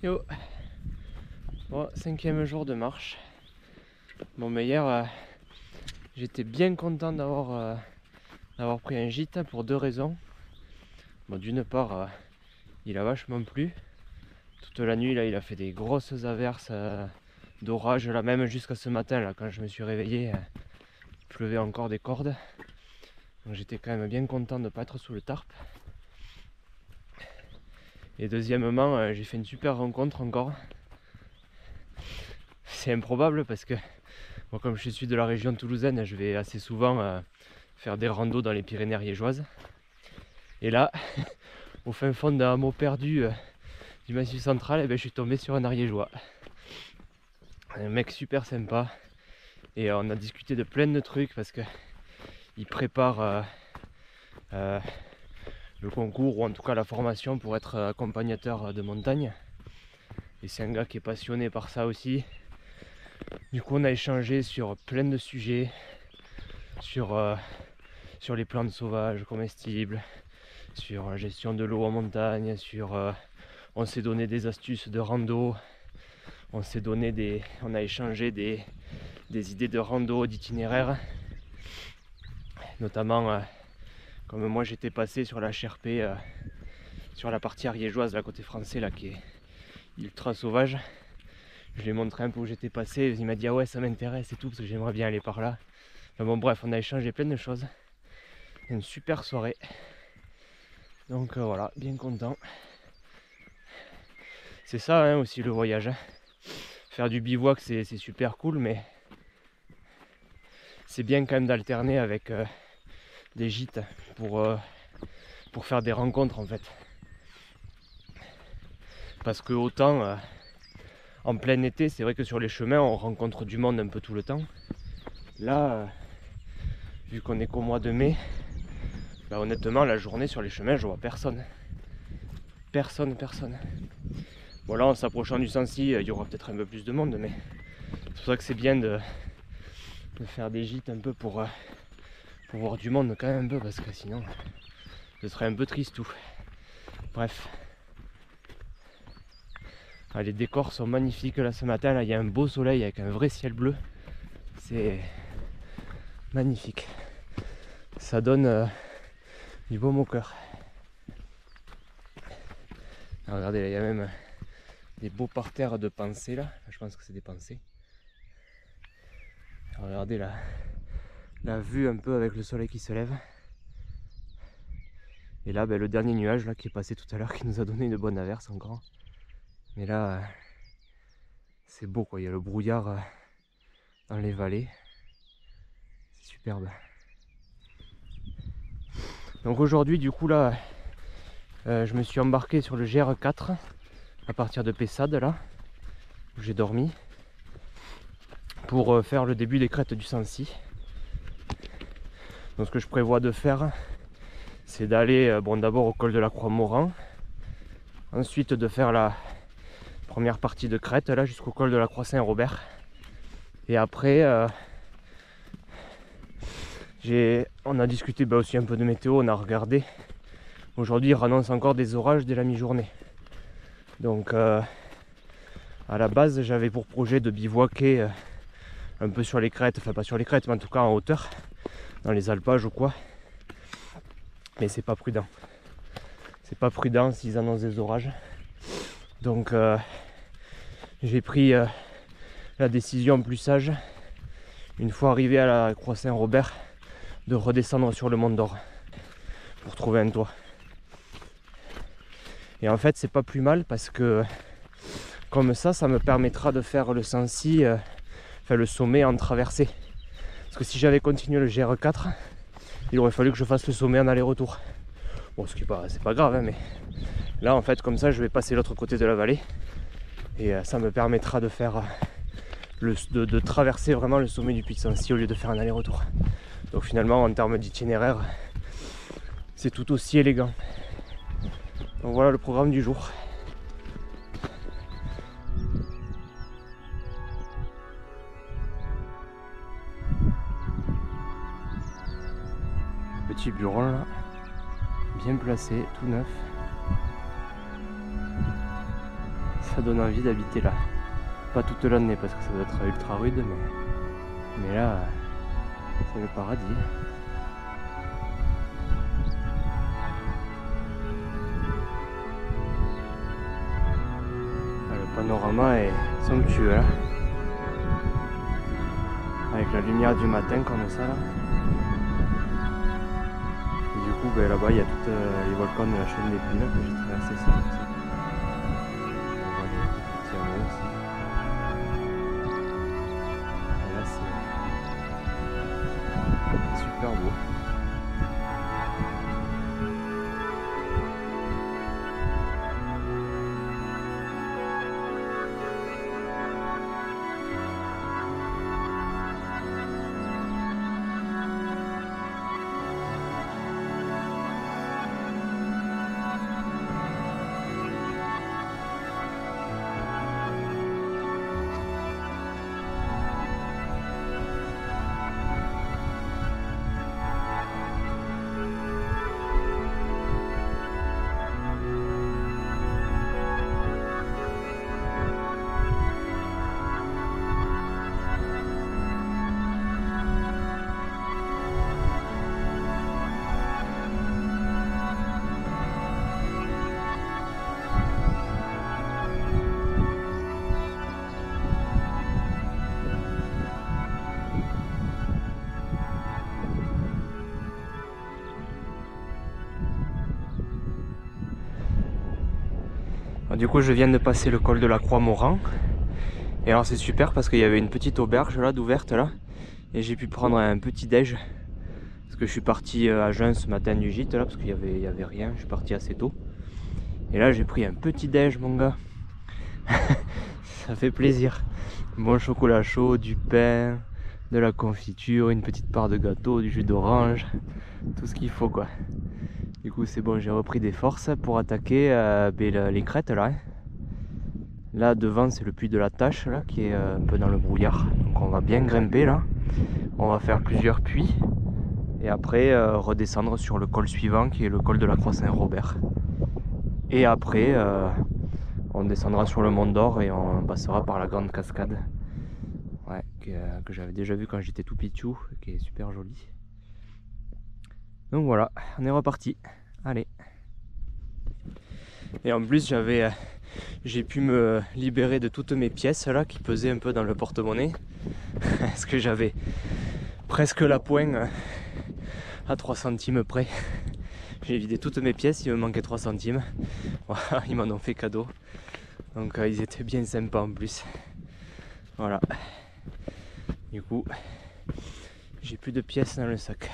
Yo, bon, 5e jour de marche. Bon, mais hier, j'étais bien content d'avoir pris un gîte pour 2 raisons. Bon, d'une part, il a vachement plu. Toute la nuit, là, il a fait des grosses averses d'orage, là, même jusqu'à ce matin, là, quand je me suis réveillé, il pleuvait encore des cordes. Donc j'étais quand même bien content de ne pas être sous le tarp. Et deuxièmement, j'ai fait une super rencontre encore. C'est improbable parce que moi, comme je suis de la région toulousaine, je vais assez souvent faire des randos dans les Pyrénées ariégeoises. Et là, au fin fond d'un hameau perdu du Massif central, je suis tombé sur un ariégeois. Un mec super sympa. Et on a discuté de plein de trucs parce que il prépare le concours, ou en tout cas la formation pour être accompagnateur de montagne. Et c'est un gars qui est passionné par ça aussi. Du coup on a échangé sur plein de sujets, sur les plantes sauvages comestibles, sur la gestion de l'eau en montagne, on s'est donné des astuces de rando, on a échangé des idées de rando, d'itinéraire, notamment comme moi j'étais passé sur la Sherpé, sur la partie ariégeoise, la côté français là, qui est ultra sauvage. Je lui ai montré un peu où j'étais passé, il m'a dit ah ouais ça m'intéresse et tout, parce que j'aimerais bien aller par là. Enfin bon bref, on a échangé plein de choses. Une super soirée. Donc voilà, bien content. C'est ça hein, aussi le voyage. Hein. Faire du bivouac c'est super cool, mais c'est bien quand même d'alterner avec des gîtes pour faire des rencontres en fait. Parce que autant en plein été, c'est vrai que sur les chemins on rencontre du monde un peu tout le temps. Là, vu qu'on est qu'au mois de mai, bah honnêtement la journée sur les chemins je vois personne. Personne. Bon là en s'approchant du Sancy, il y aura peut-être un peu plus de monde, mais c'est pour ça que c'est bien de faire des gîtes un peu pour voir du monde quand même un peu, parce que sinon ce serait un peu triste tout. Bref. Ah, les décors sont magnifiques là ce matin, là il y a un beau soleil avec un vrai ciel bleu. C'est magnifique. Ça donne du baume au cœur. Ah, regardez, là, il y a même des beaux parterres de pensées là. Je pense que c'est des pensées. Regardez la vue un peu avec le soleil qui se lève. Et là, le dernier nuage là, qui est passé tout à l'heure, qui nous a donné une bonne averse encore. Mais là, C'est beau quoi, il y a le brouillard dans les vallées. C'est superbe. Donc aujourd'hui du coup là, je me suis embarqué sur le GR4 à partir de Pessade là, où j'ai dormi, pour faire le début des crêtes du Sancy. Donc ce que je prévois de faire, c'est d'aller d'abord au col de la Croix-Moran, ensuite de faire la première partie de crête là jusqu'au col de la Croix-Saint-Robert, et après on a discuté aussi un peu de météo, on a regardé. Aujourd'hui il annonce encore des orages dès la mi-journée, donc à la base j'avais pour projet de bivouaquer un peu sur les crêtes, enfin pas sur les crêtes mais en tout cas en hauteur, dans les alpages ou quoi, mais c'est pas prudent. C'est pas prudent s'ils annoncent des orages. Donc j'ai pris la décision plus sage, une fois arrivé à la Croix-Saint-Robert, de redescendre sur le Mont d'Or pour trouver un toit. Et en fait c'est pas plus mal parce que comme ça me permettra de faire le Sancy, le sommet en traversée. Parce que si j'avais continué le GR4, il aurait fallu que je fasse le sommet en aller-retour. Bon, ce qui est pas, c'est pas grave, hein, mais là en fait comme ça je vais passer l'autre côté de la vallée et ça me permettra de faire de traverser vraiment le sommet du Puy de Sancy au lieu de faire un aller-retour. Donc finalement en termes d'itinéraire, c'est tout aussi élégant. Donc voilà le programme du jour. Petit bureau là, bien placé, tout neuf. Ça donne envie d'habiter là. Pas toute l'année parce que ça doit être ultra rude, mais là c'est le paradis. Le panorama est somptueux là. Avec la lumière du matin comme ça là. Et du coup là-bas il y a tous les volcans de la chaîne des Pins que j'ai traversé ici. On voit les petits hameaux aussi. Et là c'est super beau. Du coup je viens de passer le col de la Croix-Moran. Et alors c'est super parce qu'il y avait une petite auberge là d'ouverte là. Et j'ai pu prendre un petit déj. Parce que je suis parti à jeun ce matin du gîte là, parce qu'il y avait rien, je suis parti assez tôt. Et là j'ai pris un petit déj mon gars. Ça fait plaisir. Bon chocolat chaud, du pain, de la confiture, une petite part de gâteau, du jus d'orange, tout ce qu'il faut quoi. Du coup c'est bon, j'ai repris des forces pour attaquer les crêtes là. Là devant c'est le puits de la Tâche là, qui est un peu dans le brouillard. Donc on va bien grimper là. On va faire plusieurs puits. Et après redescendre sur le col suivant qui est le col de la Croix-Saint-Robert. Et après on descendra sur le Mont d'Or et on passera par la grande cascade. Ouais, que j'avais déjà vu quand j'étais tout pichou, qui est super jolie. Donc voilà, on est reparti. Allez. Et en plus j'ai pu me libérer de toutes mes pièces là qui pesaient un peu dans le porte-monnaie. Parce que j'avais presque la poigne à 3 centimes près. J'ai vidé toutes mes pièces, il me manquait 3 centimes. Voilà, ils m'en ont fait cadeau. Donc ils étaient bien sympas en plus. Voilà. Du coup, j'ai plus de pièces dans le sac.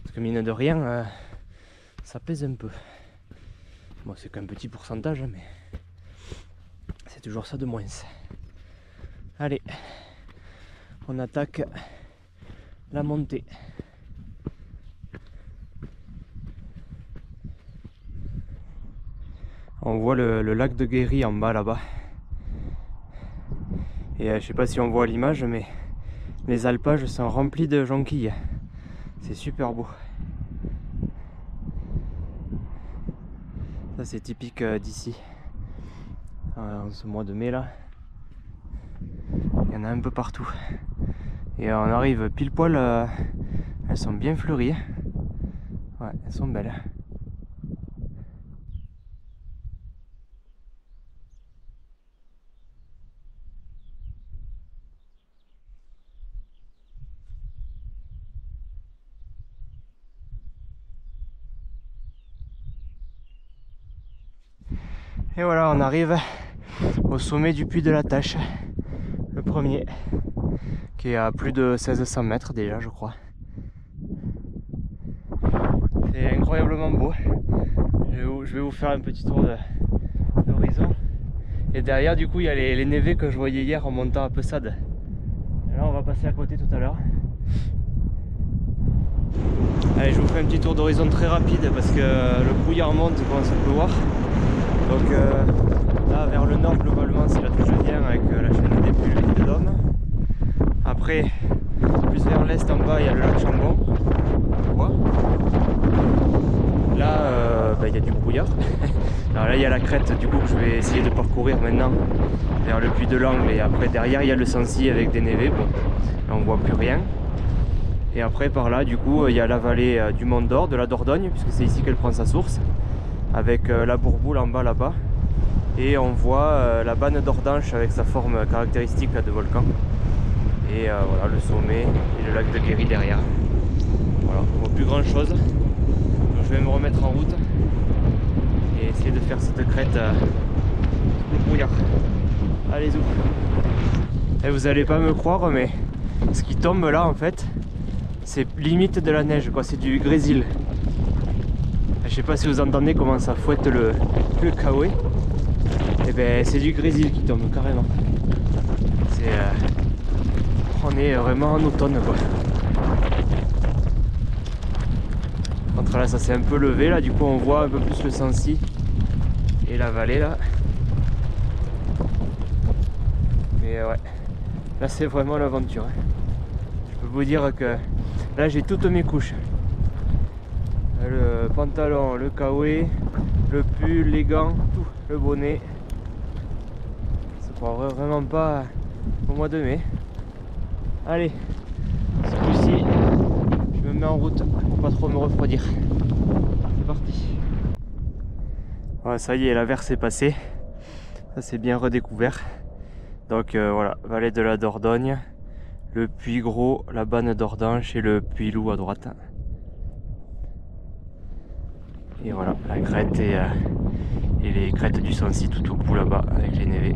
Parce que mine de rien, ça pèse un peu. Bon, c'est qu'un petit pourcentage, mais c'est toujours ça de moins. Allez, on attaque la montée. On voit le lac de Guéry en bas là-bas. Et je sais pas si on voit l'image, mais les alpages sont remplis de jonquilles. C'est super beau. Ça c'est typique d'ici. En ce mois de mai là, il y en a un peu partout. Et on arrive pile poil, elles sont bien fleuries. Ouais, elles sont belles. Et voilà, on arrive au sommet du puy de la Tâche, le premier, qui est à plus de 1600 mètres déjà, je crois. C'est incroyablement beau. Je vais vous faire un petit tour d'horizon. Et derrière, du coup, il y a les névés que je voyais hier en montant à Pessade. Et là, on va passer à côté tout à l'heure. Allez, je vous fais un petit tour d'horizon très rapide parce que le brouillard monte, il commence à pleuvoir. Donc là, vers le nord, globalement, c'est là d'où je viens avec la chaîne des Puys, l'île de Dôme. Après, plus vers l'est, en bas, il y a le lac Chambon. Là, il y a du brouillard. Alors là, il y a la crête du coup que je vais essayer de parcourir maintenant vers le puy de l'Angle. Et après, derrière, il y a le Sancy avec des névés. Bon, là, on voit plus rien. Et après, par là, du coup, il y a la vallée du Mont d'Or, de la Dordogne, puisque c'est ici qu'elle prend sa source, avec la Bourboule en bas là-bas. Et on voit la banne d'Ordanche avec sa forme caractéristique là, de volcan. Et voilà le sommet et le lac de Guéry derrière. Voilà, on voit plus grand chose. Donc je vais me remettre en route et essayer de faire cette crête le brouillard. Allez zou. Et vous allez pas me croire, mais ce qui tombe là en fait, c'est limite de la neige quoi, c'est du grésil. Je sais pas si vous entendez comment ça fouette le kawaii. Et ben c'est du grésil qui tombe carrément. C'est on est vraiment en automne quoi. Entre là ça s'est un peu levé là, du coup on voit un peu plus le Sancy et la vallée là. Mais ouais, là c'est vraiment l'aventure. Je peux vous dire que là j'ai toutes mes couches. Le pantalon, le kawaii, le pull, les gants, tout, le bonnet. Ça ne croirait vraiment pas au mois de mai. Allez, ce coup-ci, je me mets en route pour pas trop me refroidir. C'est parti. Ouais, ça y est, l'averse est passée. Ça c'est bien redécouvert. Donc voilà, vallée de la Dordogne, le puy Gros, la banne d'Ordanche et le puy Loup à droite. Et voilà, la crête et les crêtes du Sancy tout au bout là-bas avec les névés.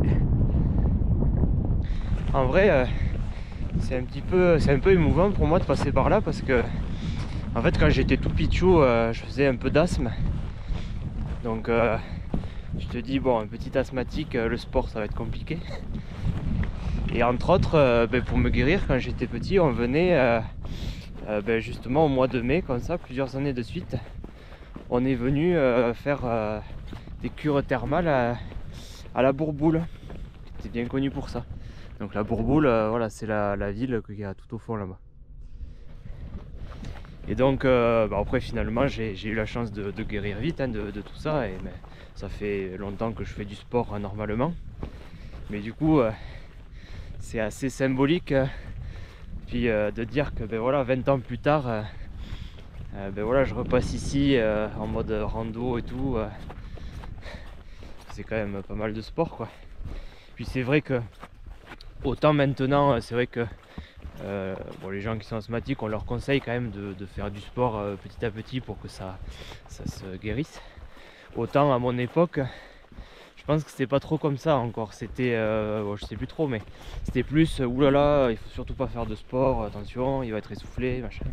En vrai, c'est un peu émouvant pour moi de passer par là parce que en fait quand j'étais tout pitchou, je faisais un peu d'asthme. Donc je te dis bon, un petit asthmatique, le sport ça va être compliqué. Et entre autres, pour me guérir quand j'étais petit, on venait justement au mois de mai comme ça, plusieurs années de suite. On est venu faire des cures thermales à la Bourboule. C'était bien connu pour ça. Donc la Bourboule, voilà, c'est la ville qu'il y a tout au fond là-bas. Et donc après finalement j'ai eu la chance de guérir vite de tout ça. Et ça fait longtemps que je fais du sport normalement. Mais du coup c'est assez symbolique puis de dire que voilà, 20 ans plus tard voilà, je repasse ici en mode rando et tout. C'est quand même pas mal de sport quoi. Puis c'est vrai que autant maintenant, c'est vrai que les gens qui sont asthmatiques, on leur conseille quand même de faire du sport petit à petit pour que ça se guérisse. Autant à mon époque, Je pense que c'était pas trop comme ça encore, c'était, bon, je sais plus trop, mais c'était plus, oulala, il faut surtout pas faire de sport, attention, il va être essoufflé, machin.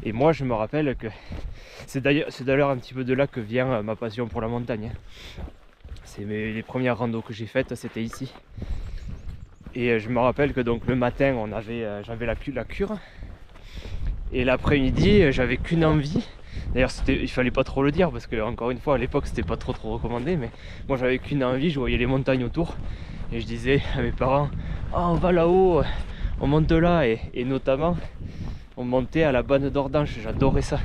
Et moi je me rappelle que c'est d'ailleurs un petit peu de là que vient ma passion pour la montagne. C'est les premières randos que j'ai faites, c'était ici. Et je me rappelle que donc le matin j'avais la cure. Et l'après-midi j'avais qu'une envie. D'ailleurs il fallait pas trop le dire parce que encore une fois à l'époque c'était pas trop recommandé, mais moi j'avais qu'une envie, je voyais les montagnes autour et je disais à mes parents, oh, on va là-haut, on monte là, et notamment on montait à la Banne d'Ordanche, j'adorais ça.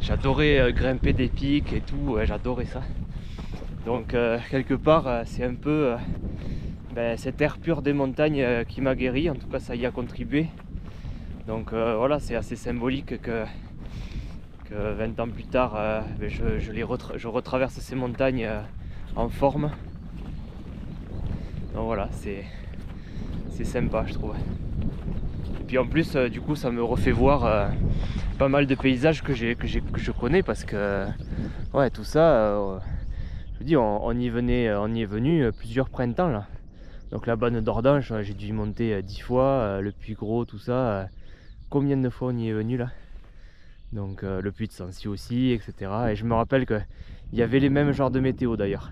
J'adorais grimper des pics et tout, j'adorais ça. Donc quelque part c'est un peu cet air pur des montagnes qui m'a guéri, en tout cas ça y a contribué. Donc voilà, c'est assez symbolique que 20 ans plus tard je retraverse ces montagnes en forme. Donc voilà, c'est sympa je trouve. Et puis en plus du coup ça me refait voir pas mal de paysages que je connais, parce que ouais, tout ça je vous dis, on y est venu plusieurs printemps là. Donc la Banne d'Ordanche, j'ai dû y monter 10 fois, le Puy Gros, tout ça, combien de fois on y est venu là. Donc le Puy de Sancy aussi, etc. Et je me rappelle qu'il y avait les mêmes genres de météo d'ailleurs.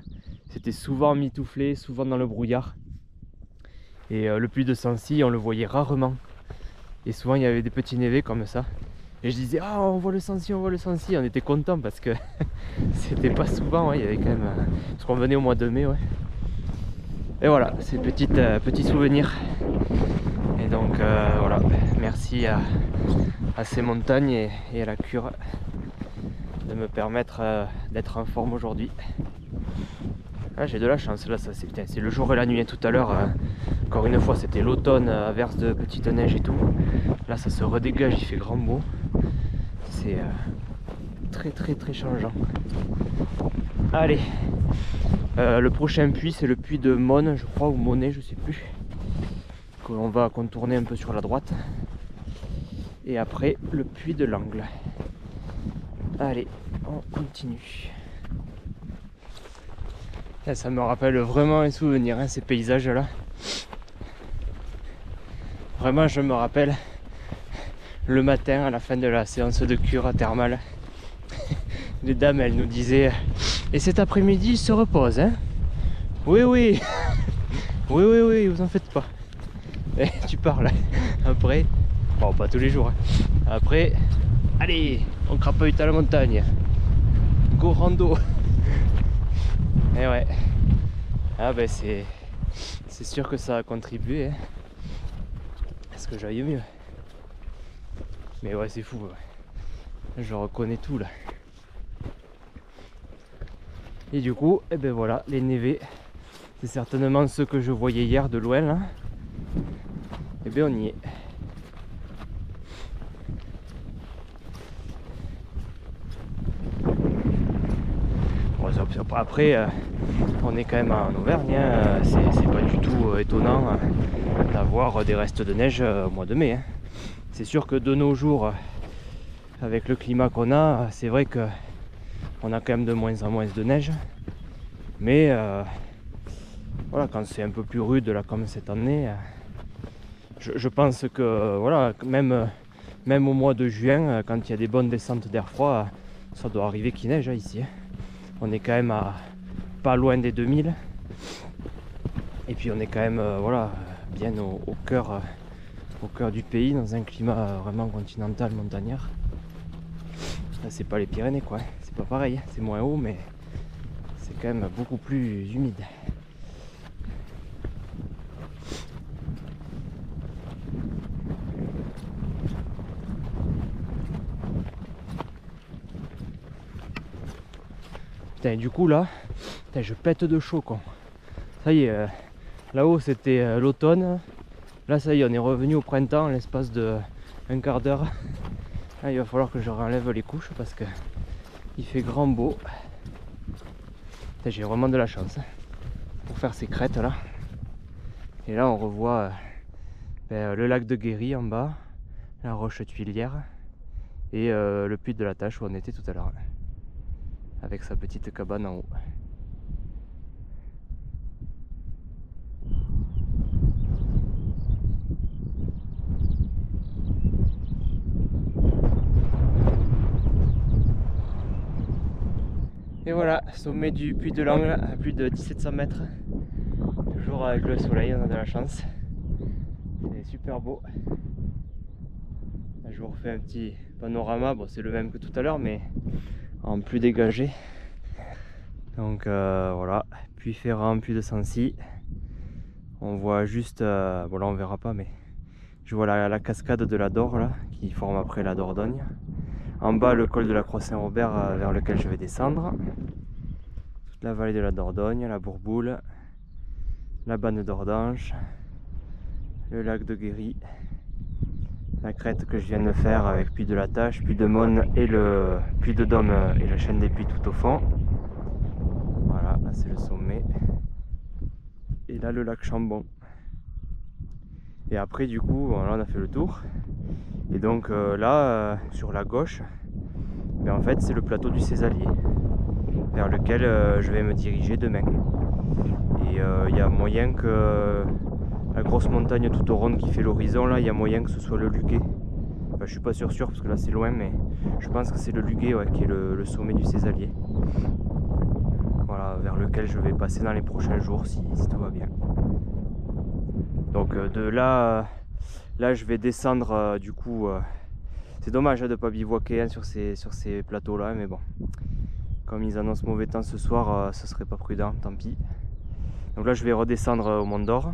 C'était souvent mitouflé, souvent dans le brouillard. Et le Puy de Sancy, on le voyait rarement. Et souvent il y avait des petits névés comme ça. Et je disais, ah, on voit le Sancy, on voit le Sancy. On était contents parce que c'était pas souvent, ouais, il y avait quand même... parce qu'on venait au mois de mai, ouais. Et voilà, ces petits souvenirs. Et donc voilà, merci à ces montagnes et à la cure de me permettre d'être en forme aujourd'hui. Ah, j'ai de la chance là, c'est le jour et la nuit. Tout à l'heure, encore une fois, c'était l'automne, averse de petite neige et tout. Là, ça se redégage, il fait grand beau. C'est très changeant. Allez, le prochain puits, c'est le puits de Monne, je crois, ou Monet, je sais plus. On va contourner un peu sur la droite. Et après, le puits de l'Angle. Allez, on continue. Et ça me rappelle vraiment un souvenir, hein, ces paysages-là. Vraiment, je me rappelle le matin, à la fin de la séance de cure thermale, les dames, elles nous disaient, et cet après-midi, il se repose, hein? Oui, oui. Oui, vous en faites pas. Et tu parles. Après, bon, pas tous les jours, hein. Après, allez, on crapahuite à la montagne. Go rando. Et ouais. Ah ben c'est sûr que ça a contribué, hein, à ce que j'aille mieux. Mais ouais, c'est fou, ouais. Je reconnais tout là. Et du coup, et ben voilà, les névés, c'est certainement ceux que je voyais hier de loin là. Et ben on y est. Bon, après, on est quand même en Auvergne, hein. C'est pas du tout étonnant d'avoir des restes de neige au mois de mai, hein. C'est sûr que de nos jours, avec le climat qu'on a, c'est vrai que on a quand même de moins en moins de neige. Mais voilà, quand c'est un peu plus rude là comme cette année, je pense que voilà, même au mois de juin, quand il y a des bonnes descentes d'air froid, ça doit arriver qu'il neige, hein, ici. On est quand même à pas loin des 2000. Et puis on est quand même voilà, bien au cœur du pays, dans un climat vraiment continental, montagnard. Là, c'est pas les Pyrénées, quoi. C'est pas pareil, c'est moins haut, mais c'est quand même beaucoup plus humide. Putain, du coup là, putain, je pète de chaud, quoi. Ça y est, là-haut c'était l'automne. Là ça y est, on est revenu au printemps, l'espace de un quart d'heure. Là il va falloir que je renlève les couches parce que il fait grand beau. J'ai vraiment de la chance pour faire ces crêtes là. Et là on revoit le lac de Guéry en bas, la roche tuilière et le puits de la Tache où on était tout à l'heure, avec sa petite cabane en haut. Et voilà, sommet du Puy de l'Angle à plus de 1700 mètres. Toujours avec le soleil, on a de la chance. C'est super beau. Là, je vous refais un petit panorama, bon c'est le même que tout à l'heure mais en plus dégagé. Donc voilà, Puy Ferrand, Puy de Sancy. On voit juste, bon là on verra pas mais je vois la cascade de la Dore là, qui forme après la Dordogne. En bas le col de la Croix-Saint-Robert vers lequel je vais descendre. Toute la vallée de la Dordogne, la Bourboule, la Banne d'Ordange, le lac de Guéry, la crête que je viens de faire avec Puy de la Tache, Puy de Mône et le Puy de Dôme et la chaîne des Puys tout au fond. Voilà, là c'est le sommet. Et là le lac Chambon. Et après du coup, bon, là on a fait le tour. Et donc là, sur la gauche, ben, en fait c'est le plateau du Césalier, vers lequel je vais me diriger demain. Et il y a moyen que la grosse montagne tout au rond qui fait l'horizon, là, il y a moyen que ce soit le Luguet. Enfin, je suis pas sûr parce que là c'est loin, mais je pense que c'est le Luguet ouais, qui est le sommet du Césalier. Voilà, vers lequel je vais passer dans les prochains jours si tout va bien. Donc de là, je vais descendre du coup. C'est dommage de ne pas bivouaquer hein, sur ces plateaux là, mais bon. Comme ils annoncent mauvais temps ce soir, ce serait pas prudent, tant pis. Donc là je vais redescendre au Mont d'Or.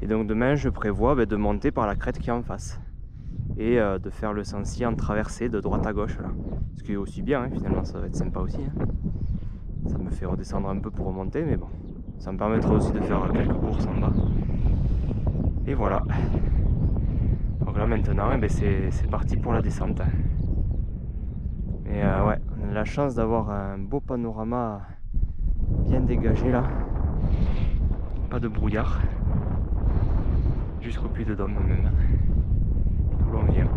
Et donc demain je prévois de monter par la crête qui est en face. Et de faire le Sancy en traversée de droite à gauche là. Ce qui est aussi bien hein, finalement, ça va être sympa aussi. Hein. Ça me fait redescendre un peu pour remonter, mais bon. Ça me permettra aussi de faire quelques courses en bas. Et voilà. Donc là maintenant, eh ben c'est parti pour la descente. Mais ouais, on a la chance d'avoir un beau panorama bien dégagé là. Pas de brouillard. Jusqu'au Puy de Dôme même. D'où l'on vient.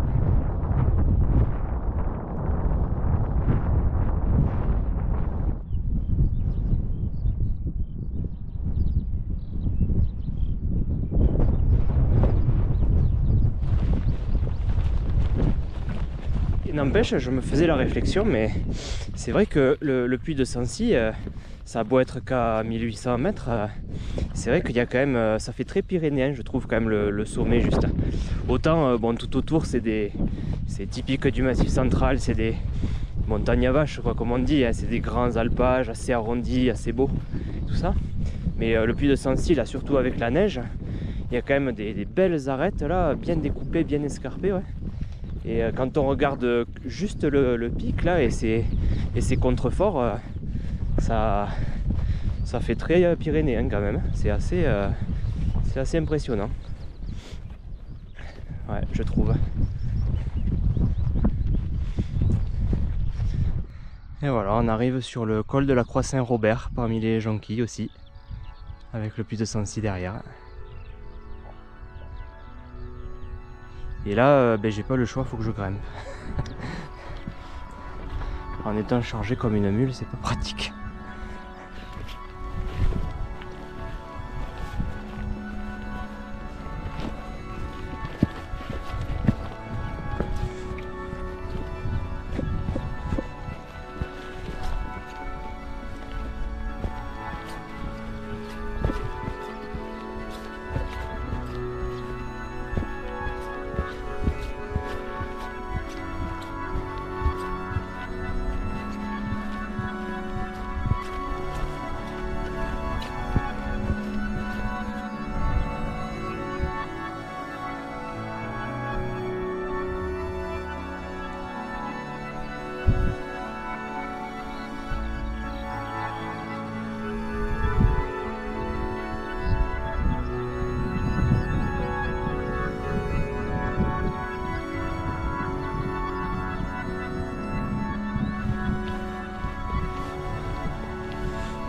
N'empêche, je me faisais la réflexion, mais c'est vrai que le Puy de Sancy, ça a beau être qu'à 1800 mètres, c'est vrai qu'il y a quand même, ça fait très pyrénéen, je trouve quand même le sommet juste. Autant, bon, tout autour, c'est typique du Massif central, c'est des montagnes à vaches, quoi, comme on dit, hein, c'est des grands alpages assez arrondis, assez beaux, tout ça. Mais le Puy de Sancy, là, surtout avec la neige, il y a quand même des belles arêtes là, bien découpées, bien escarpées, ouais. Et quand on regarde juste le pic là et ses contreforts, ça fait très pyrénéen quand même. C'est assez impressionnant. Ouais, je trouve. Et voilà, on arrive sur le col de la Croix-Saint-Robert, parmi les jonquilles aussi, avec le Puy de Sancy derrière. Et là, j'ai pas le choix, faut que je grimpe. En étant chargé comme une mule, c'est pas pratique.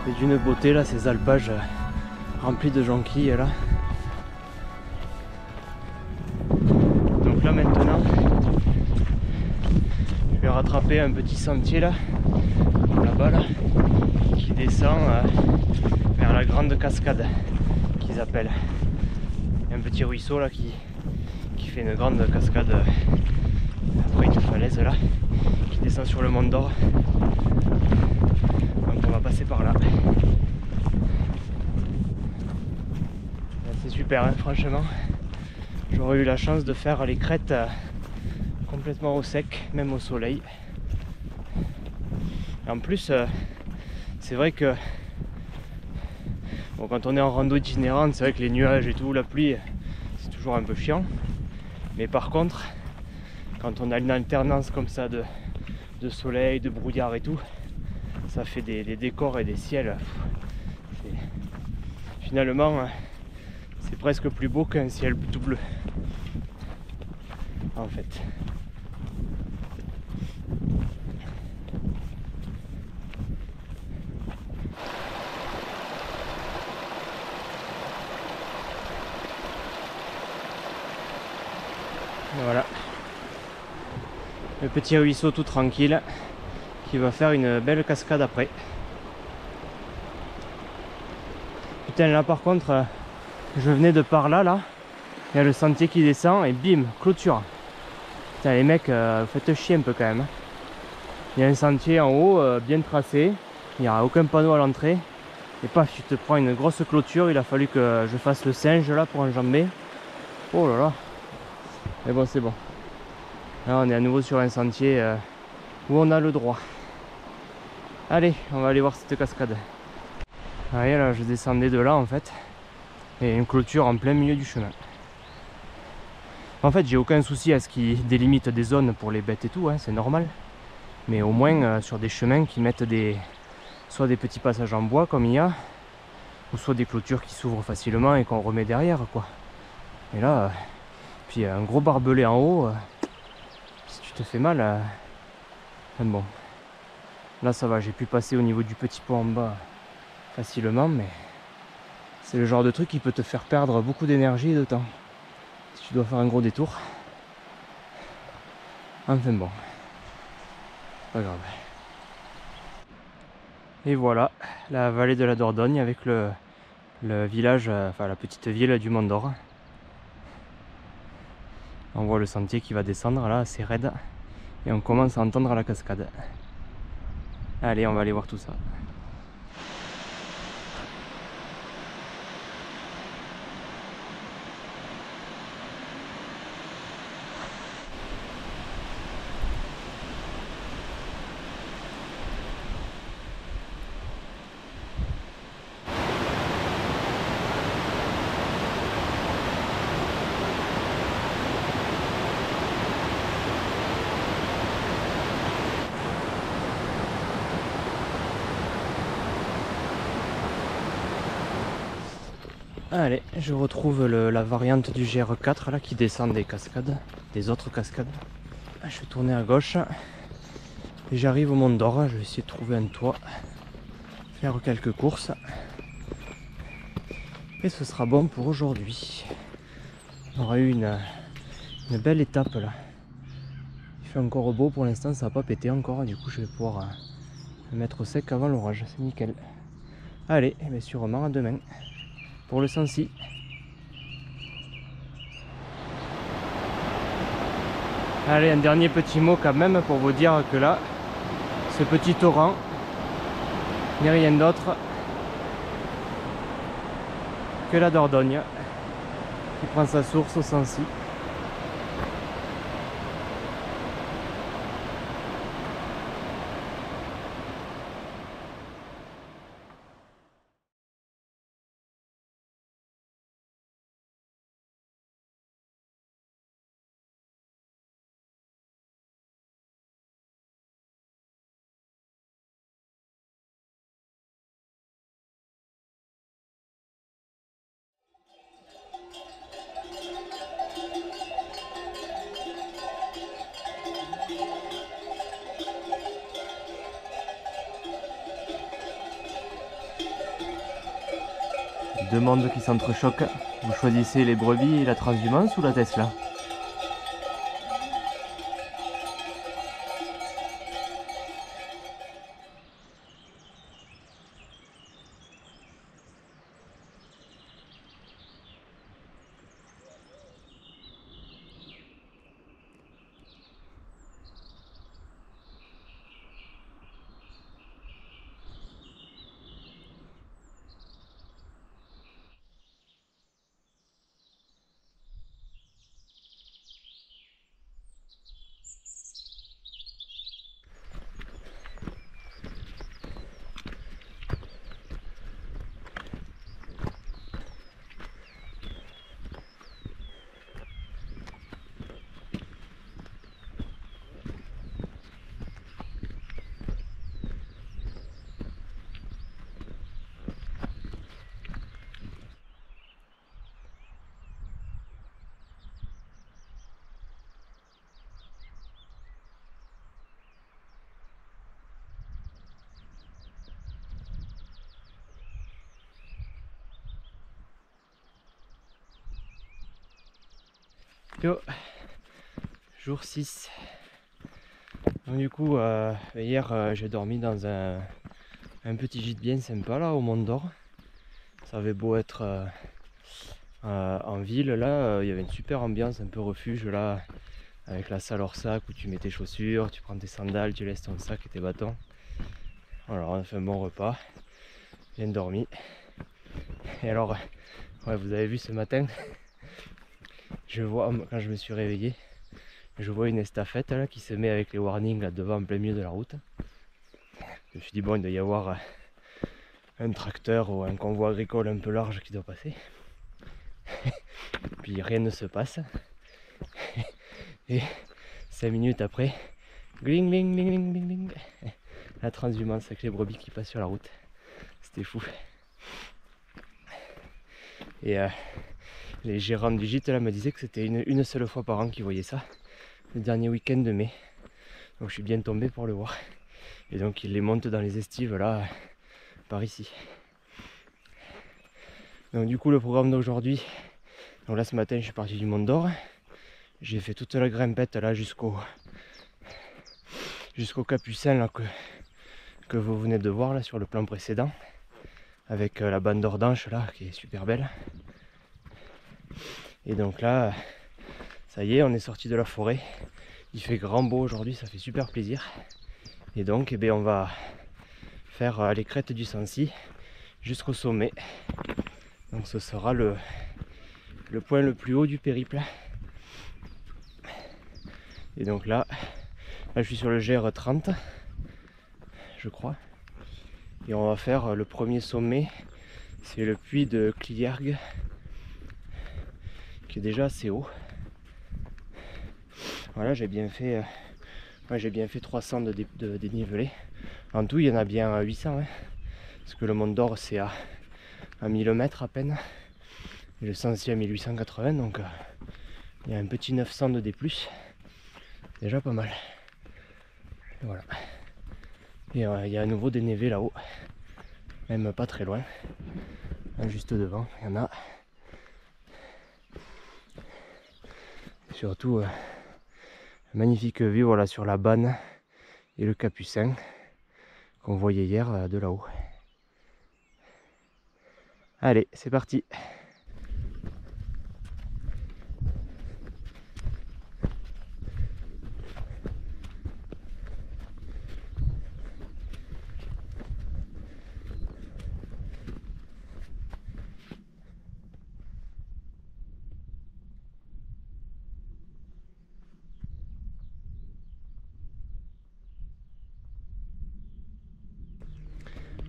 C'est d'une beauté là, ces alpages remplis de jonquilles là. Donc là maintenant, je vais rattraper un petit sentier là, là-bas là, qui descend vers la grande cascade qu'ils appellent. Il y a un petit ruisseau là qui fait une grande cascade après une falaise là, qui descend sur le Mont d'Or. Donc on va passer par là. C'est super, hein, franchement. J'aurais eu la chance de faire les crêtes complètement au sec, même au soleil. Et en plus, c'est vrai que bon, quand on est en rando itinérante, c'est vrai que les nuages et tout, la pluie, c'est toujours un peu chiant. Mais par contre, quand on a une alternance comme ça de soleil, de brouillard et tout, ça fait des décors et des ciels. Finalement, c'est presque plus beau qu'un ciel tout bleu, en fait. Et voilà. Le petit ruisseau tout tranquille qui va faire une belle cascade après. Putain, là par contre, je venais de par là, il y a le sentier qui descend et bim, clôture. Putain, les mecs, faites chier un peu quand même. Il y a un sentier en haut, bien tracé, il n'y a aucun panneau à l'entrée. Et paf, tu te prends une grosse clôture, il a fallu que je fasse le singe là pour enjamber. Oh là là. Mais bon, c'est bon. Là, on est à nouveau sur un sentier où on a le droit. Allez, on va aller voir cette cascade. Vous voyez là, je descendais de là en fait. Et une clôture en plein milieu du chemin. En fait, j'ai aucun souci à ce qu'ils délimitent des zones pour les bêtes et tout, hein, c'est normal. Mais au moins sur des chemins qui mettent soit des petits passages en bois comme il y a, ou soit des clôtures qui s'ouvrent facilement et qu'on remet derrière quoi. Et là, puis un gros barbelé en haut, si tu te fais mal, bon. Là ça va, j'ai pu passer au niveau du petit pont en bas facilement, mais c'est le genre de truc qui peut te faire perdre beaucoup d'énergie et de temps si tu dois faire un gros détour. Enfin bon, pas grave. Et voilà, la vallée de la Dordogne avec le village, enfin la petite ville du Mont d'Or. On voit le sentier qui va descendre là, c'est raide. Et on commence à entendre la cascade. Allez, on va aller voir tout ça. Allez, je retrouve la variante du GR4 là qui descend des cascades, des autres cascades. Je vais tourner à gauche et j'arrive au Mont d'Or. Je vais essayer de trouver un toit, faire quelques courses et ce sera bon pour aujourd'hui. On aura eu une belle étape là. Il fait encore beau pour l'instant, ça n'a pas pété encore, du coup je vais pouvoir me mettre au sec avant l'orage, c'est nickel. Allez, et bien sûrement à demain pour le Sancy. Allez, un dernier petit mot quand même pour vous dire que là, ce petit torrent n'est rien d'autre que la Dordogne qui prend sa source au Sancy. Deux mondes qui s'entrechoquent. Vous choisissez les brebis et la transhumance ou la Tesla? Yo, jour 6. Donc du coup, hier j'ai dormi dans un petit gîte bien sympa là au Mont d'Or. Ça avait beau être en ville, là il y avait une super ambiance, un peu refuge là, avec la salle hors sac où tu mets tes chaussures, tu prends tes sandales, tu laisses ton sac et tes bâtons. Voilà, on a fait un bon repas, bien dormi. Et alors, ouais, vous avez vu ce matin, je vois, quand je me suis réveillé, je vois une estafette là qui se met avec les warnings là devant en plein milieu de la route. Je me suis dit bon, il doit y avoir un tracteur ou un convoi agricole un peu large qui doit passer. Puis rien ne se passe. Et 5 minutes après, gling gling gling gling gling gling, la transhumance avec les brebis qui passent sur la route. C'était fou. Et les gérants du gîte là me disaient que c'était une seule fois par an qu'ils voyaient ça, le dernier week-end de mai. Donc je suis bien tombé pour le voir. Et donc ils les montent dans les estives là, par ici. Donc du coup le programme d'aujourd'hui, donc là ce matin je suis parti du Mont d'Or. J'ai fait toute la grimpette là jusqu'au Capucin là que vous venez de voir là sur le plan précédent. Avec la bande d'Ordanche là qui est super belle. Et donc là, ça y est, on est sorti de la forêt. Il fait grand beau aujourd'hui, ça fait super plaisir. Et donc, eh bien, on va faire les crêtes du Sancy jusqu'au sommet. Donc ce sera le point le plus haut du périple. Et donc là je suis sur le GR30, je crois. Et on va faire le premier sommet, c'est le puits de Cliergue, qui est déjà assez haut. Voilà, j'ai bien fait 300 de dénivelé. En tout, il y en a bien 800, hein, parce que le Mont d'Or c'est à 1000 mètres à peine, et le Sancy à 1880, donc il y a un petit 900 de D+, déjà pas mal. Et voilà. Et il y a à nouveau des névés là-haut, même pas très loin, là, juste devant, il y en a. Surtout magnifique vue voilà, sur la Banne et le Capucin qu'on voyait hier de là-haut. Allez, c'est parti.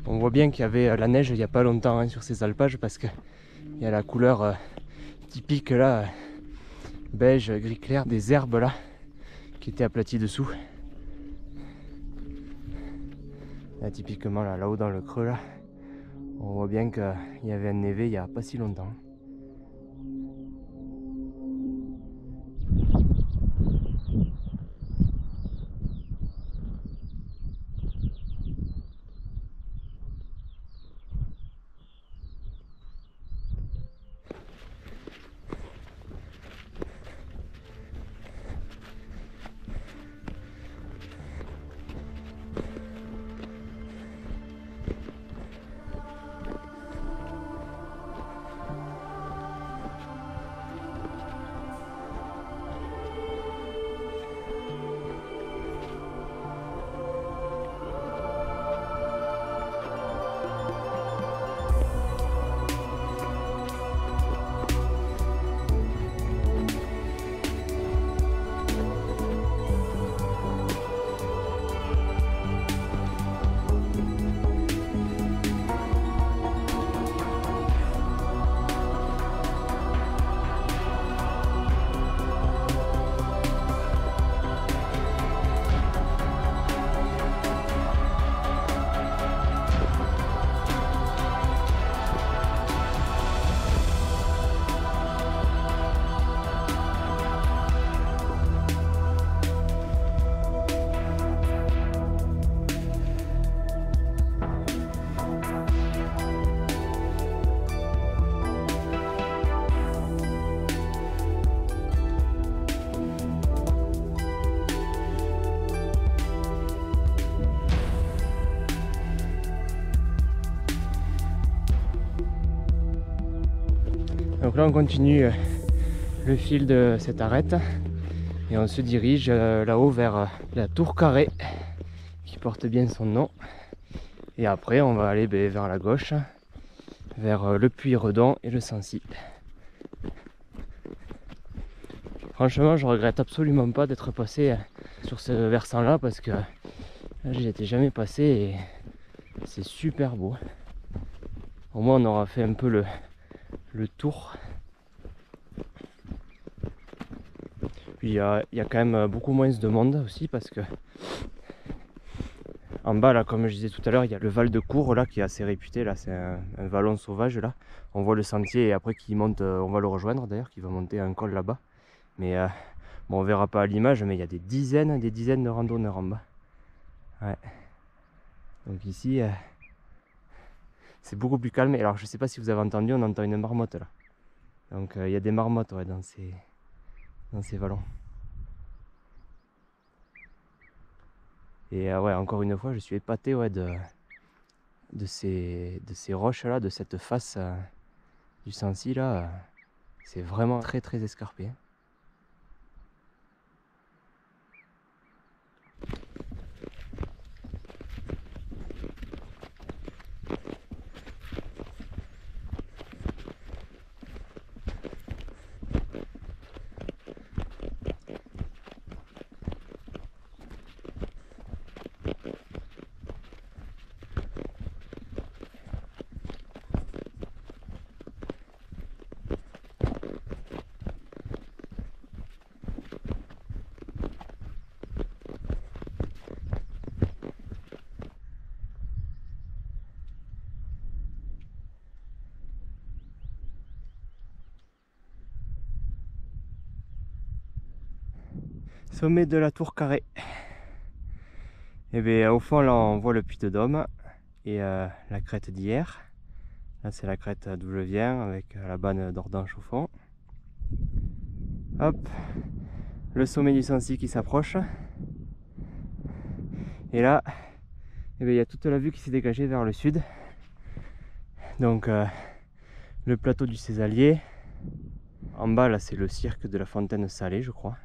On voit bien qu'il y avait la neige il n'y a pas longtemps hein, sur ces alpages parce qu'il y a la couleur typique là, beige, gris clair des herbes là qui étaient aplaties dessous. Là, typiquement là-haut dans le creux là, on voit bien qu'il y avait un névé il n'y a pas si longtemps. Donc là on continue le fil de cette arête et on se dirige là-haut vers la tour carrée qui porte bien son nom. Et après on va aller vers la gauche, vers le Puy-Redon et le Sancy. Franchement je regrette absolument pas d'être passé sur ce versant là parce que là j'y étais jamais passé et c'est super beau. Au moins on aura fait un peu le tour. Puis il y a quand même beaucoup moins de monde aussi parce que en bas là, comme je disais tout à l'heure, il y a le Val de Cour là qui est assez réputé là, c'est un vallon sauvage là. On voit le sentier et après qui monte, on va le rejoindre d'ailleurs, qui va monter un col là-bas. Mais bon, on verra pas à l'image, mais il y a des dizaines de randonneurs en bas. Ouais. Donc ici, c'est beaucoup plus calme. Et alors je sais pas si vous avez entendu, on entend une marmotte là. Donc il y a des marmottes ouais, dans ces vallons. Et ouais, encore une fois, je suis épaté ouais, de ces roches là, de cette face du Sancy là. C'est vraiment très très escarpé. Sommet de la tour carrée. Et bien au fond là on voit le Puy de Dôme et la crête d'hier. Là c'est la crête d'où je viens avec la banne d'Ordanche au fond. Hop, le sommet du Sancy qui s'approche. Et là, il y a toute la vue qui s'est dégagée vers le sud. Donc le plateau du Césalier. En bas là c'est le cirque de la Fontaine Salée je crois.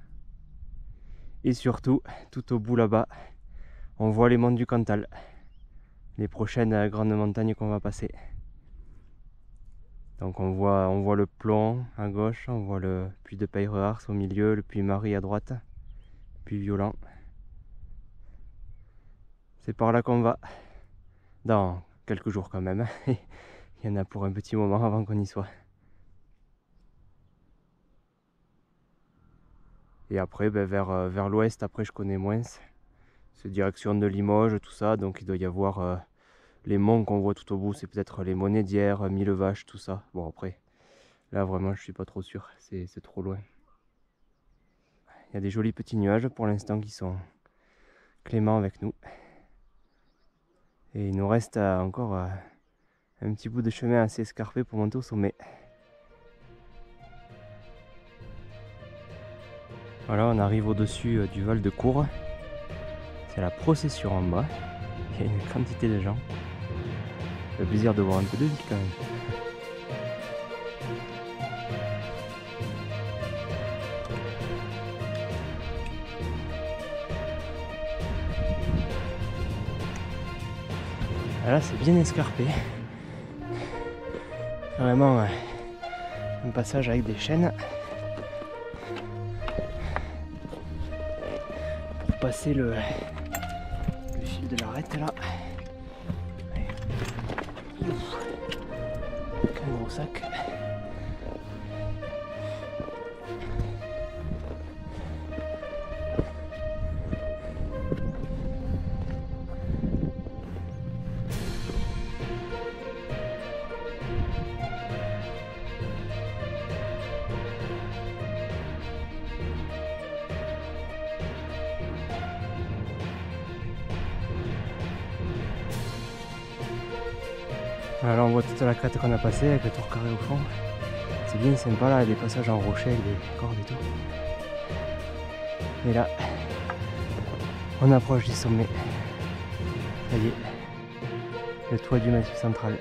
Et surtout, tout au bout là-bas, on voit les monts du Cantal, les prochaines grandes montagnes qu'on va passer. Donc on voit le Plomb à gauche, on voit le Puy de Peyrehars au milieu, le Puy Marie à droite, Puy Violent. C'est par là qu'on va, dans quelques jours quand même. Il y en a pour un petit moment avant qu'on y soit. Et après, vers l'ouest, après je connais moins. C'est direction de Limoges, tout ça. Donc il doit y avoir les monts qu'on voit tout au bout. C'est peut-être les Monédières, Mille Vaches, tout ça. Bon après, là vraiment je suis pas trop sûr. C'est trop loin. Il y a des jolis petits nuages pour l'instant qui sont cléments avec nous. Et il nous reste encore un petit bout de chemin assez escarpé pour monter au sommet. Voilà, on arrive au-dessus du Val de Cour. C'est la procession en bas. Il y a une quantité de gens. Le plaisir de voir un peu de vie quand même. Là c'est bien escarpé. Vraiment un passage avec des chaînes. Pour passer le fil de l'arête là. Un gros sac. Là on voit toute la crête qu'on a passée avec la tour carrée au fond. C'est bien sympa là, il y a des passages en rocher avec des cordes et tout. Et là, on approche du sommet. Ça y est, le toit du massif central.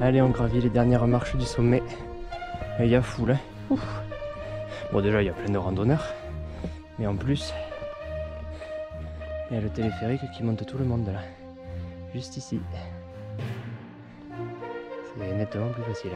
Allez, on gravit les dernières marches du sommet. Et il y a foule, hein. Ouf. Bon, déjà il y a plein de randonneurs, mais en plus il y a le téléphérique qui monte tout le monde là, juste ici. C'est nettement plus facile.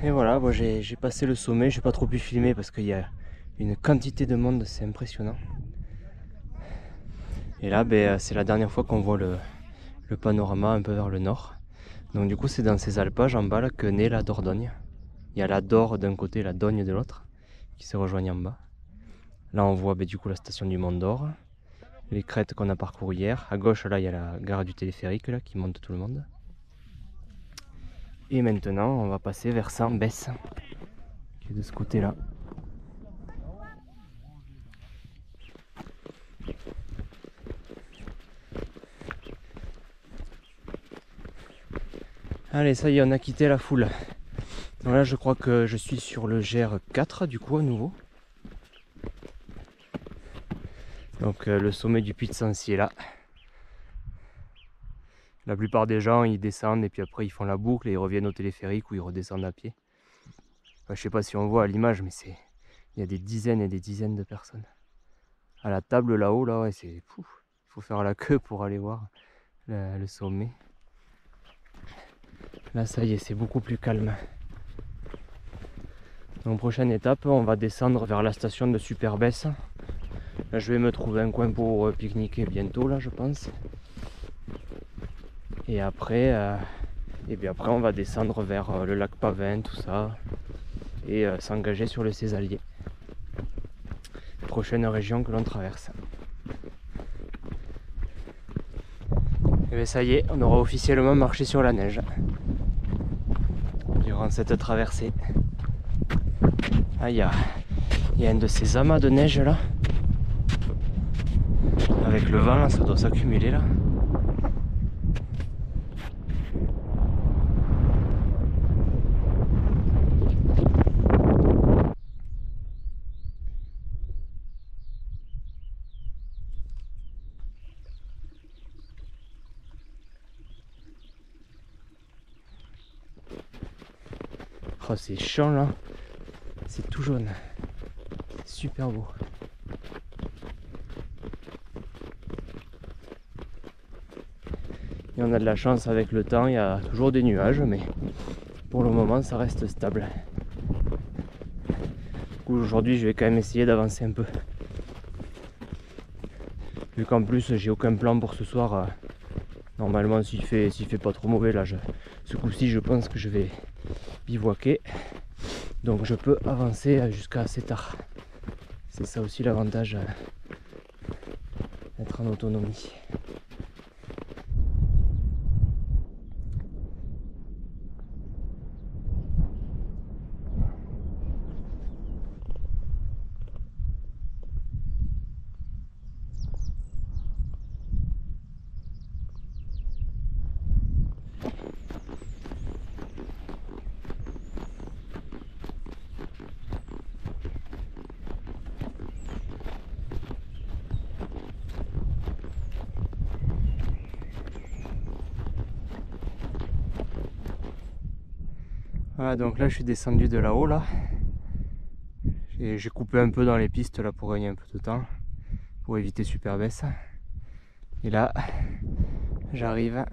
Et voilà, bon, j'ai passé le sommet, j'ai pas trop pu filmer parce qu'il y a une quantité de monde, c'est impressionnant. Et là, c'est la dernière fois qu'on voit le panorama un peu vers le nord. Donc du coup, c'est dans ces alpages en bas là que naît la Dordogne. Il y a la Dor d'un côté et la Dogne de l'autre qui se rejoignent en bas. Là, on voit du coup la station du Mont d'Or, les crêtes qu'on a parcouru hier. À gauche, là, il y a la gare du téléphérique là, qui monte tout le monde. Et maintenant, on va passer vers Saint-Besse, qui est de ce côté-là. Allez, ça y est, on a quitté la foule. Donc là, je crois que je suis sur le GR4, du coup, à nouveau. Donc le sommet du Puy de Sancy est là. La plupart des gens, ils descendent et puis après, ils font la boucle et ils reviennent au téléphérique ou ils redescendent à pied. Enfin, je sais pas si on voit à l'image, mais il y a des dizaines et des dizaines de personnes. À la table là-haut, là, ouais, il faut faire la queue pour aller voir le sommet. Là, ça y est, c'est beaucoup plus calme. Donc, prochaine étape, on va descendre vers la station de Super-Besse. Là, je vais me trouver un coin pour pique-niquer bientôt, là, je pense. Et après, après on va descendre vers le lac Pavin, tout ça, et s'engager sur le Cézallier. Prochaine région que l'on traverse. Et bien ça y est, on aura officiellement marché sur la neige durant cette traversée. Ah, il y a un de ces amas de neige là. Avec le vent là, ça doit s'accumuler là. Oh, ces champs là, c'est tout jaune, c'est super beau. Et on a de la chance avec le temps, il y a toujours des nuages, mais pour le moment ça reste stable. Du coup, aujourd'hui je vais quand même essayer d'avancer un peu. Vu qu'en plus j'ai aucun plan pour ce soir, normalement s'il fait pas trop mauvais là, ce coup-ci je pense que je vais bivouaquer, donc je peux avancer jusqu'à assez tard. C'est ça aussi l'avantage d'être en autonomie. Voilà, donc là je suis descendu de là-haut là. J'ai coupé un peu dans les pistes là pour gagner un peu de temps, pour éviter Super-Besse. Et là, j'arrive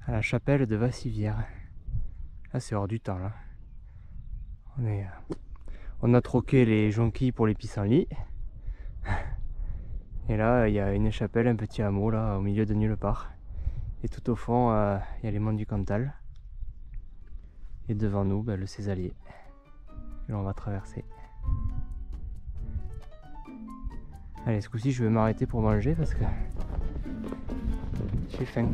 à la chapelle de Vassivière. Là c'est hors du temps là. On a troqué les jonquilles pour les pissenlits. Et là il y a une chapelle, un petit hameau là au milieu de nulle part. Et tout au fond il y a les monts du Cantal. Et devant nous le Cézallier. que l'on va traverser. Allez, ce coup-ci je vais m'arrêter pour manger parce que j'ai faim.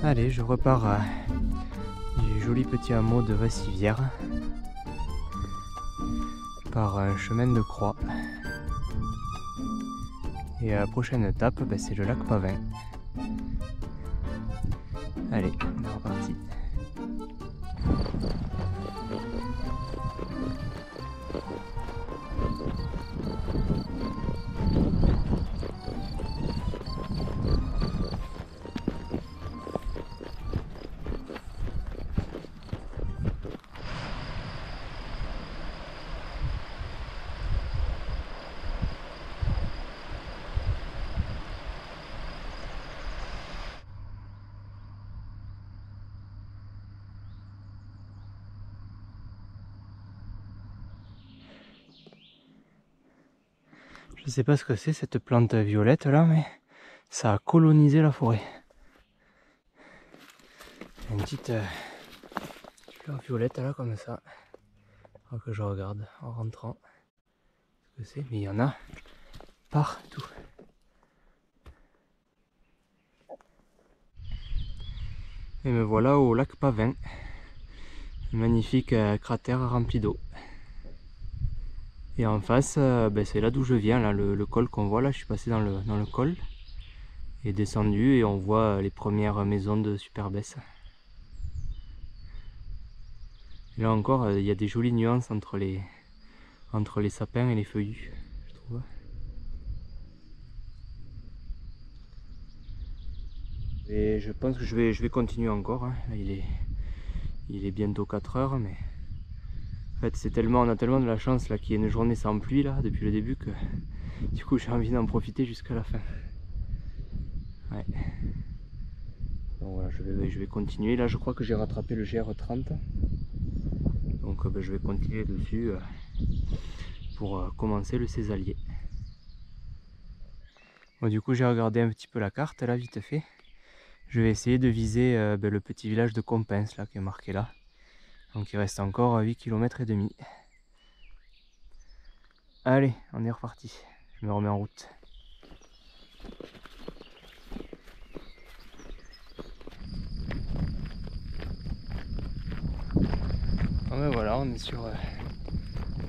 Allez, je repars du joli petit hameau de Vassivière par un chemin de croix. Et la prochaine étape, c'est le lac Pavin. Allez, on est reparti. Je sais pas ce que c'est cette plante violette là, mais ça a colonisé la forêt. Une petite fleur violette là comme ça. Alors que je regarde en rentrant ce que c'est, mais il y en a partout. Et me voilà au lac Pavin. Un magnifique cratère rempli d'eau. Et en face, c'est là d'où je viens, là, le col qu'on voit là, je suis passé dans le col et descendu et on voit les premières maisons de Superbès. Et là encore, il y a des jolies nuances entre les sapins et les feuillus, je trouve. Et je pense que je vais continuer encore, hein. Là, il est bientôt 4 heures, mais en fait on a tellement de la chance là qu'il y ait une journée sans pluie là depuis le début que du coup j'ai envie d'en profiter jusqu'à la fin. Ouais. Donc voilà, je vais continuer. Là je crois que j'ai rattrapé le GR30. Donc je vais continuer dessus pour commencer le Césalier. Bon, du coup j'ai regardé un petit peu la carte là vite fait. Je vais essayer de viser le petit village de Compens là qui est marqué là. Donc il reste encore 8 km et demi. Allez, on est reparti. Je me remets en route. Bon ben voilà, on est sur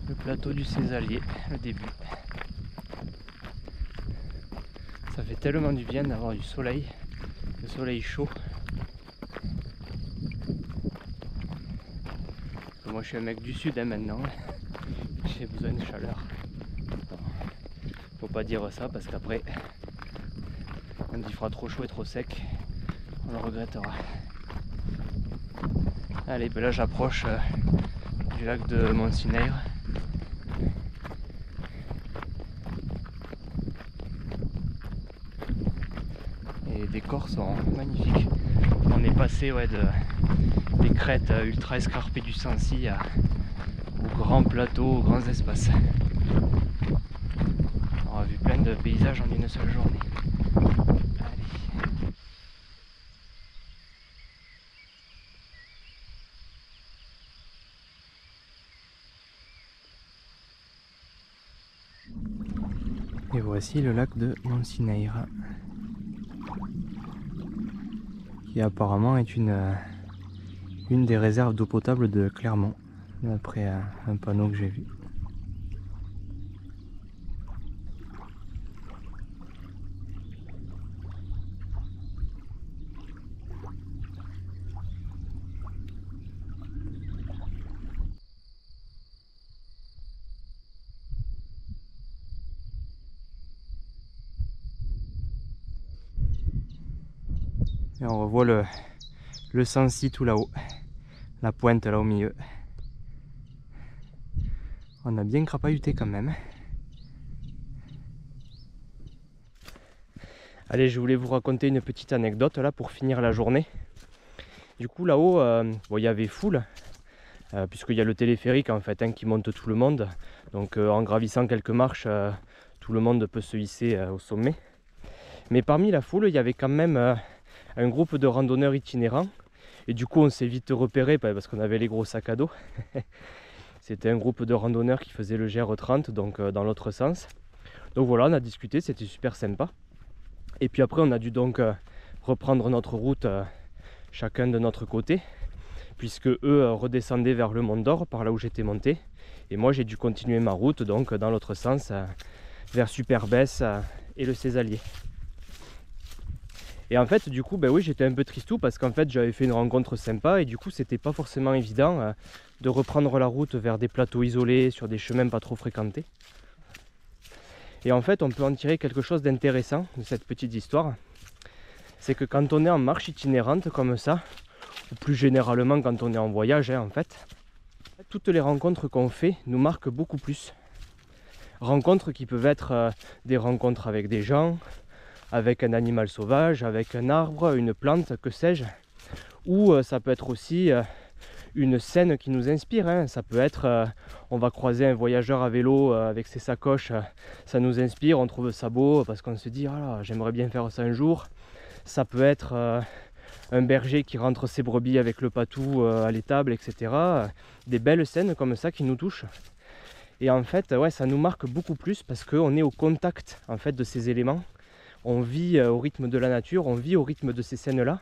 le plateau du Césalier, le début. Ça fait tellement du bien d'avoir du soleil, le soleil chaud. Moi je suis un mec du sud maintenant, j'ai besoin de chaleur. Bon, faut pas dire ça parce qu'après, quand il fera trop chaud et trop sec, on le regrettera. Allez, ben là j'approche du lac de Monsigneyre. Et les décors sont magnifiques. On est passé des crêtes ultra escarpées du Sancy aux grands plateaux, aux grands espaces. On a vu plein de paysages en une seule journée. Allez. Et voici le lac de Monsigneyre, qui apparemment est une des réserves d'eau potable de Clermont, d'après un panneau que j'ai vu. Et on revoit le Sancy tout là-haut, la pointe là au milieu. On a bien crapahuté quand même. Allez, je voulais vous raconter une petite anecdote là pour finir la journée. Du coup là-haut, bon, il y avait foule, puisqu'il y a le téléphérique en fait qui monte tout le monde. Donc en gravissant quelques marches, tout le monde peut se hisser au sommet. Mais parmi la foule, il y avait quand même un groupe de randonneurs itinérants. Et du coup, on s'est vite repéré parce qu'on avait les gros sacs à dos. C'était un groupe de randonneurs qui faisait le GR30, donc dans l'autre sens. Donc voilà, on a discuté, c'était super sympa. Et puis après, on a dû donc reprendre notre route chacun de notre côté, puisque eux redescendaient vers le Mont d'Or, par là où j'étais monté. Et moi, j'ai dû continuer ma route, donc dans l'autre sens, vers Superbès et le Cézallier. Et en fait, du coup, ben oui, j'étais un peu tristou parce qu'en fait, j'avais fait une rencontre sympa et du coup, c'était pas forcément évident de reprendre la route vers des plateaux isolés, sur des chemins pas trop fréquentés. Et en fait, on peut en tirer quelque chose d'intéressant de cette petite histoire. C'est que quand on est en marche itinérante comme ça, ou plus généralement quand on est en voyage, en fait, toutes les rencontres qu'on fait nous marquent beaucoup plus. Rencontres qui peuvent être des rencontres avec des gens, avec un animal sauvage, avec un arbre, une plante, que sais-je. Ou ça peut être aussi une scène qui nous inspire. Ça peut être, on va croiser un voyageur à vélo avec ses sacoches, ça nous inspire, on trouve ça beau parce qu'on se dit « Ah, j'aimerais bien faire ça un jour ». Ça peut être un berger qui rentre ses brebis avec le patou à l'étable, etc. Des belles scènes comme ça qui nous touchent. Et en fait, ouais, ça nous marque beaucoup plus parce qu'on est au contact en fait, de ces éléments. On vit au rythme de la nature, on vit au rythme de ces scènes-là.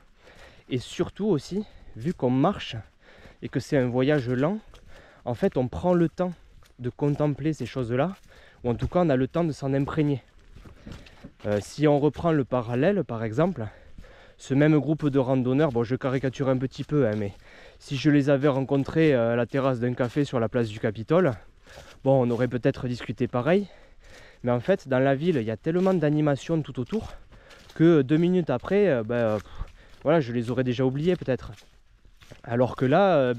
Et surtout aussi, vu qu'on marche et que c'est un voyage lent, en fait on prend le temps de contempler ces choses-là, ou en tout cas on a le temps de s'en imprégner. Si on reprend le parallèle par exemple, ce même groupe de randonneurs, bon je caricature un petit peu, mais si je les avais rencontrés à la terrasse d'un café sur la place du Capitole, bon on aurait peut-être discuté pareil. Mais en fait, dans la ville, il y a tellement d'animations tout autour que 2 minutes après, voilà, je les aurais déjà oubliés peut-être. Alors que là,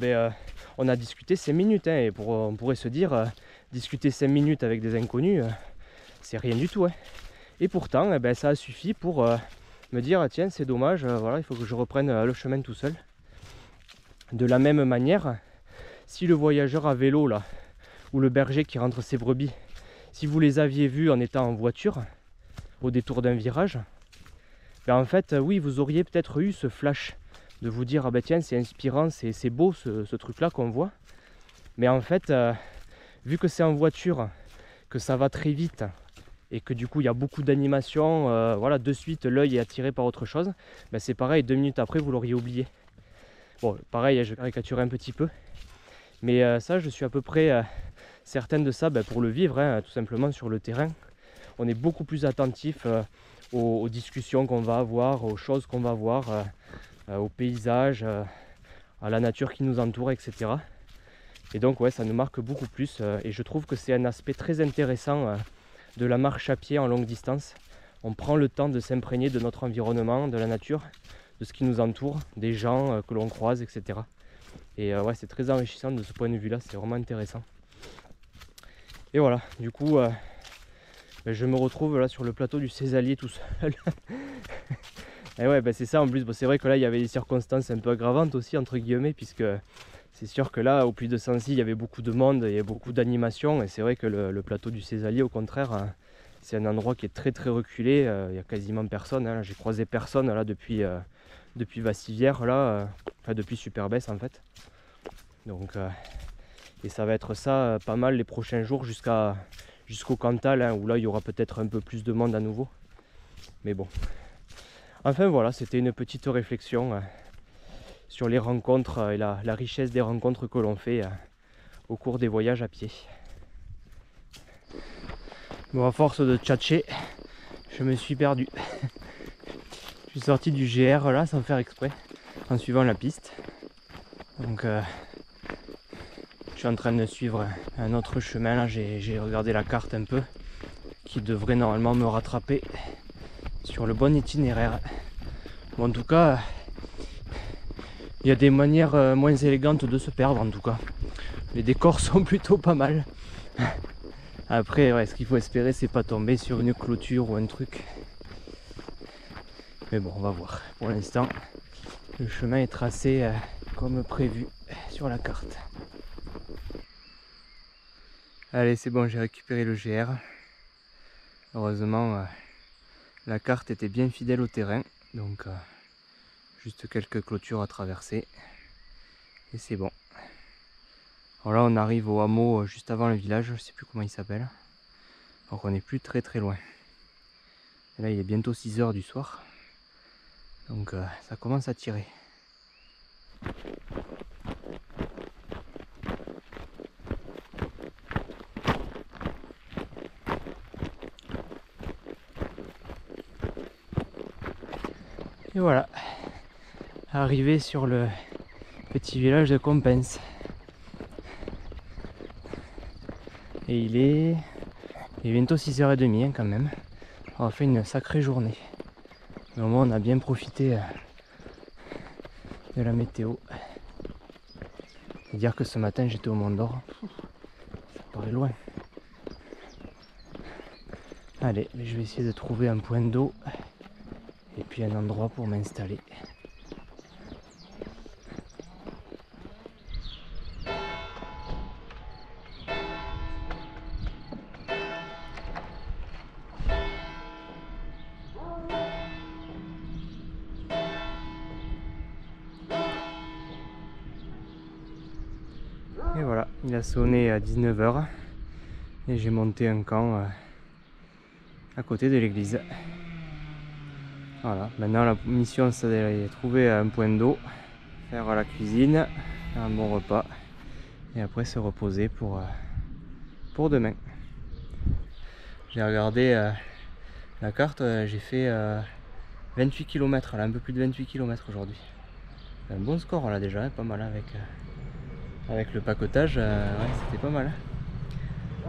on a discuté 5 minutes. Et on pourrait se dire, discuter 5 minutes avec des inconnus, c'est rien du tout. Et pourtant, ça a suffi pour me dire, tiens, c'est dommage, voilà, il faut que je reprenne le chemin tout seul. De la même manière, si le voyageur à vélo, là, ou le berger qui rentre ses brebis, si vous les aviez vus en étant en voiture, au détour d'un virage, en fait, oui, vous auriez peut-être eu ce flash de vous dire, ah tiens, c'est inspirant, c'est beau ce truc-là qu'on voit. Mais en fait, vu que c'est en voiture, que ça va très vite, et que du coup, il y a beaucoup d'animation, voilà, de suite, l'œil est attiré par autre chose, c'est pareil, 2 minutes après, vous l'auriez oublié. Bon, pareil, je caricature un petit peu. Mais ça, je suis à peu près certaine de ça pour le vivre, tout simplement sur le terrain. On est beaucoup plus attentif aux discussions qu'on va avoir, aux choses qu'on va voir, aux paysages, à la nature qui nous entoure, etc. Et donc ouais, ça nous marque beaucoup plus et je trouve que c'est un aspect très intéressant de la marche à pied en longue distance. On prend le temps de s'imprégner de notre environnement, de la nature, de ce qui nous entoure, des gens que l'on croise, etc. Et ouais, c'est très enrichissant de ce point de vue-là, c'est vraiment intéressant. Et voilà, du coup, je me retrouve là sur le plateau du Cézallier tout seul. Et ouais, c'est ça en plus. Bon, c'est vrai que là, il y avait des circonstances un peu aggravantes aussi, entre guillemets, puisque c'est sûr que là, au Puy de Sancy, il y avait beaucoup de monde, il y a beaucoup d'animation. Et c'est vrai que le plateau du Cézallier, au contraire, c'est un endroit qui est très très reculé. Il n'y a quasiment personne. J'ai croisé personne là depuis Vassivière, là, enfin depuis Superbès en fait. Donc, et ça va être ça pas mal les prochains jours jusqu'au Cantal, où là il y aura peut-être un peu plus de monde à nouveau. Mais bon. Enfin voilà, c'était une petite réflexion sur les rencontres et la richesse des rencontres que l'on fait au cours des voyages à pied. Bon, à force de tchatcher, je me suis perdu. Je suis sorti du GR là sans faire exprès, en suivant la piste. Donc je suis en train de suivre un autre chemin là, j'ai regardé la carte un peu, qui devrait normalement me rattraper sur le bon itinéraire. Bon, en tout cas, il y a des manières moins élégantes de se perdre en tout cas. Les décors sont plutôt pas mal. Après, ouais, ce qu'il faut espérer, c'est pas tomber sur une clôture ou un truc. Mais bon, on va voir. Pour l'instant, le chemin est tracé comme prévu sur la carte. Allez, c'est bon, j'ai récupéré le GR. Heureusement, la carte était bien fidèle au terrain. Donc, juste quelques clôtures à traverser. Et c'est bon. Alors là, on arrive au hameau juste avant le village. Je sais plus comment il s'appelle. Donc, on n'est plus très loin. Et là, il est bientôt 6 h du soir. Donc, ça commence à tirer. Et voilà, arrivé sur le petit village de Compense. Et il est bientôt 6 h 30 hein, quand même. On a fait une sacrée journée. Mais au moins on a bien profité de la météo. C'est dire que ce matin j'étais au Mont d'Or. Ça paraît loin. Allez, je vais essayer de trouver un point d'eau et puis un endroit pour m'installer. Et voilà, il a sonné à 19 h et j'ai monté un camp à côté de l'église. Voilà, maintenant la mission c'est d'aller trouver un point d'eau, faire la cuisine, faire un bon repas et après se reposer pour demain. J'ai regardé la carte, j'ai fait 28 km, là, un peu plus de 28 km aujourd'hui. Un bon score là déjà, pas mal avec le pacotage, ouais, c'était pas mal.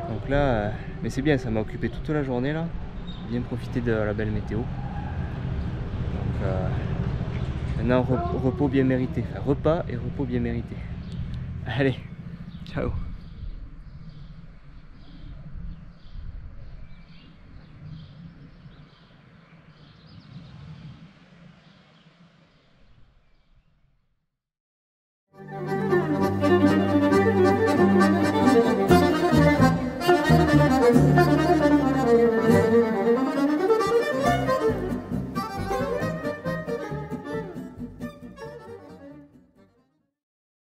Donc là, mais c'est bien, ça m'a occupé toute la journée là, j'ai bien profité de la belle météo. Donc maintenant repos bien mérité, enfin repas et repos bien mérité. Allez, ciao.